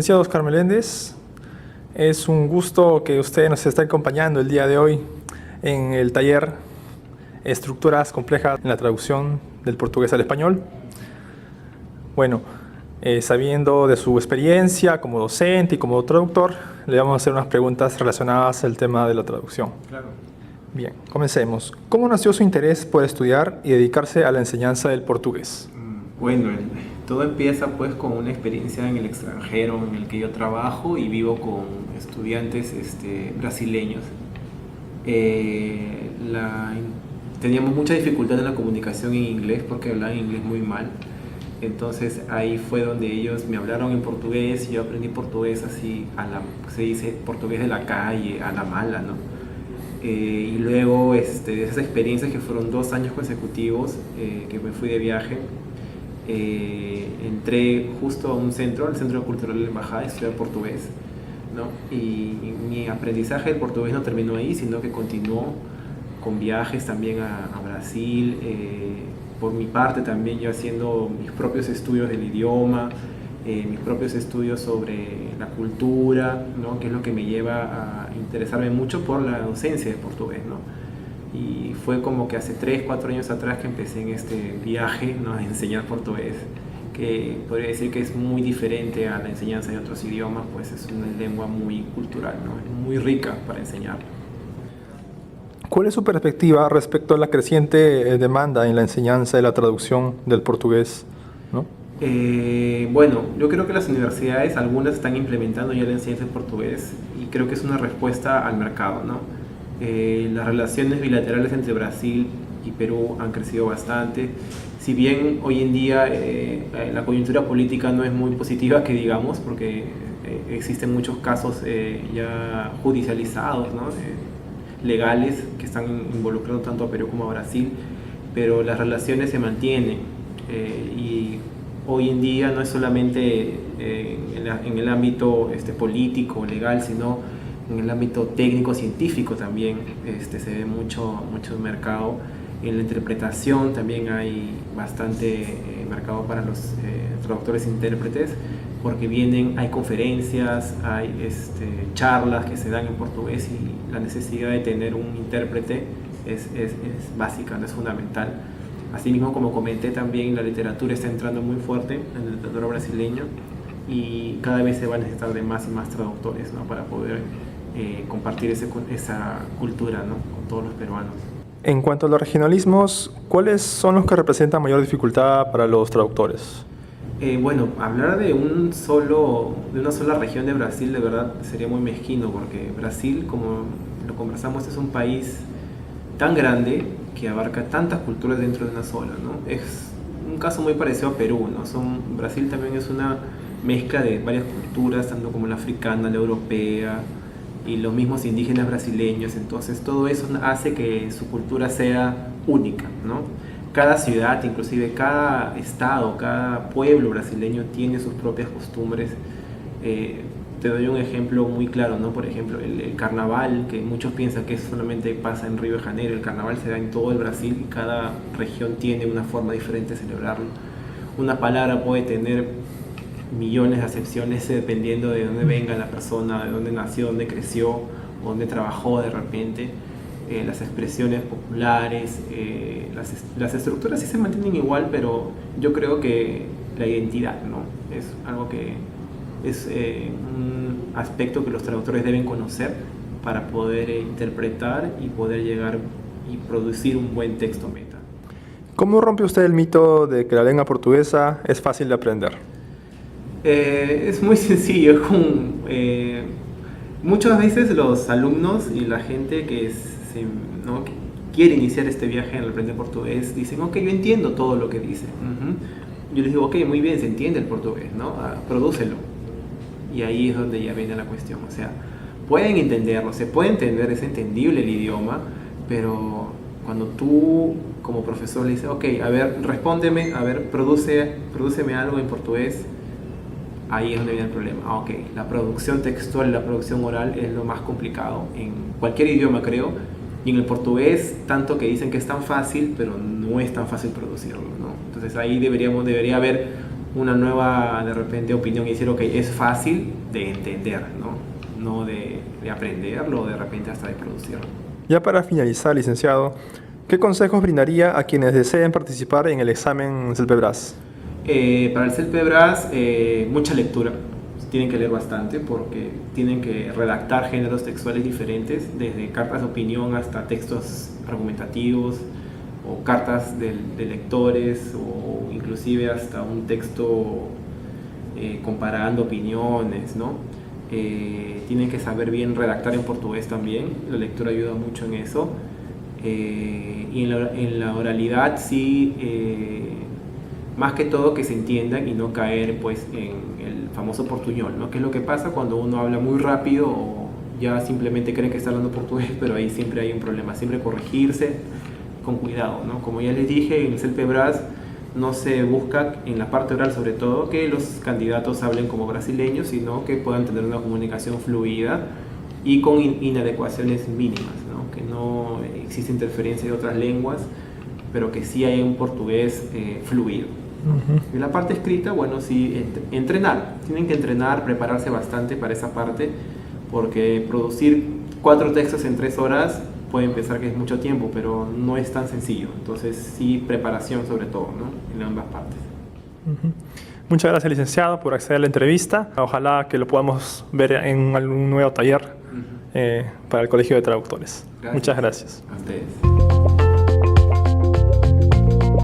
Licenciado Oscar Meléndez, es un gusto que usted nos esté acompañando el día de hoy en el taller Estructuras complejas en la traducción del portugués al español. Bueno, sabiendo de su experiencia como docente y como traductor, le vamos a hacer unas preguntas relacionadas al tema de la traducción. Claro. Bien, comencemos. ¿Cómo nació su interés por estudiar y dedicarse a la enseñanza del portugués? Bueno, todo empieza pues con una experiencia en el extranjero en el que yo trabajo y vivo con estudiantes brasileños. Teníamos mucha dificultad en la comunicación en inglés porque hablaban inglés muy mal. Entonces ahí fue donde ellos me hablaron en portugués y yo aprendí portugués así, se dice portugués de la calle, a la mala, ¿no? Y luego de esas experiencias que fueron 2 años consecutivos que me fui de viaje, entré justo a un centro, al Centro Cultural de la Embajada, a estudiar portugués, ¿no? Y mi aprendizaje del portugués no terminó ahí, sino que continuó con viajes también a Brasil, por mi parte también yo haciendo mis propios estudios del idioma, mis propios estudios sobre la cultura, ¿no? Que es lo que me lleva a interesarme mucho por la docencia de portugués, ¿no? Y fue como que hace 3, 4 años atrás que empecé en este viaje, ¿no? A enseñar portugués, que podría decir que es muy diferente a la enseñanza de otros idiomas, pues es una lengua muy cultural, ¿no? Es muy rica para enseñar. ¿Cuál es su perspectiva respecto a la creciente demanda en la enseñanza de la traducción del portugués, ¿no? Bueno, yo creo que las universidades, algunas están implementando ya la enseñanza de portugués y creo que es una respuesta al mercado, ¿no? Las relaciones bilaterales entre Brasil y Perú han crecido bastante. Si bien hoy en día la coyuntura política no es muy positiva, que digamos, porque existen muchos casos ya judicializados, ¿no? Legales que están involucrando tanto a Perú como a Brasil, pero las relaciones se mantienen y hoy en día no es solamente en el ámbito político, legal, sino en el ámbito técnico-científico también se ve mucho mercado. En la interpretación también hay bastante mercado para los traductores e intérpretes, porque hay conferencias, hay charlas que se dan en portugués y la necesidad de tener un intérprete es básica, no es fundamental. Asimismo, como comenté, también la literatura está entrando muy fuerte en el literatura brasileño y cada vez se va a necesitar de más y más traductores, ¿no? Para poder compartir esa cultura, ¿no? Con todos los peruanos. En cuanto a los regionalismos, ¿cuáles son los que representan mayor dificultad para los traductores? Bueno, hablar de una sola región de Brasil de verdad sería muy mezquino, porque Brasil, como lo conversamos, es un país tan grande que abarca tantas culturas dentro de una sola, ¿no? Es un caso muy parecido a Perú, ¿no? Brasil también es una mezcla de varias culturas, tanto como la africana, la europea y los mismos indígenas brasileños. Entonces todo eso hace que su cultura sea única, ¿no? Cada ciudad, inclusive cada estado, cada pueblo brasileño tiene sus propias costumbres. Te doy un ejemplo muy claro, ¿no? Por ejemplo, el carnaval, que muchos piensan que solamente pasa en Río de Janeiro. El carnaval se da en todo el Brasil y cada región tiene una forma diferente de celebrarlo. Una palabra puede tener millones de acepciones dependiendo de dónde venga la persona, de dónde nació, dónde creció, dónde trabajó de repente. Las expresiones populares, las estructuras sí se mantienen igual, pero yo creo que la identidad, ¿no? Es algo que es un aspecto que los traductores deben conocer para poder interpretar y poder llegar y producir un buen texto meta. ¿Cómo rompe usted el mito de que la lengua portuguesa es fácil de aprender? Es muy sencillo. Muchas veces los alumnos y la gente que ¿no? que quiere iniciar este viaje en el aprender portugués dicen, ok, yo entiendo todo lo que dice. Yo les digo, ok, muy bien, se entiende el portugués, ¿no? Prodúcelo. Y ahí es donde ya viene la cuestión. O sea, pueden entenderlo, se puede entender, es entendible el idioma, pero cuando tú como profesor le dices, ok, a ver, respóndeme, a ver, prodúceme algo en portugués, ahí es donde viene el problema. Ok, la producción textual, la producción oral es lo más complicado en cualquier idioma, creo, y en el portugués, tanto que dicen que es tan fácil, pero no es tan fácil producirlo, ¿no? Entonces ahí debería haber una nueva, de repente, opinión y decir, ok, es fácil de entender, no de aprenderlo o de repente hasta de producirlo. Ya para finalizar, licenciado, ¿qué consejos brindaría a quienes deseen participar en el examen CELPE-BRAS? Para el CELPE-BRAS, mucha lectura. Tienen que leer bastante porque tienen que redactar géneros textuales diferentes, desde cartas de opinión hasta textos argumentativos o cartas de lectores o inclusive hasta un texto comparando opiniones, ¿no? Tienen que saber bien redactar en portugués también, la lectura ayuda mucho en eso. Y en la oralidad sí, más que todo que se entiendan y no caer pues en el famoso portuñol, ¿no? Que es lo que pasa cuando uno habla muy rápido o ya simplemente cree que está hablando portugués, pero ahí siempre hay un problema, siempre corregirse con cuidado, ¿no? Como ya les dije, en el CELPE-BRAS no se busca, en la parte oral sobre todo, que los candidatos hablen como brasileños, sino que puedan tener una comunicación fluida y con inadecuaciones mínimas, ¿no? Que no existe interferencia de otras lenguas, pero que sí hay un portugués fluido. En la parte escrita, bueno, sí, entrenar. Tienen que entrenar, prepararse bastante para esa parte, porque producir 4 textos en 3 horas pueden pensar que es mucho tiempo, pero no es tan sencillo. Entonces, sí, preparación sobre todo, ¿no? En ambas partes. Muchas gracias, licenciado, por acceder a la entrevista. Ojalá que lo podamos ver en algún nuevo taller para el Colegio de Traductores. Gracias. Muchas gracias. A ustedes.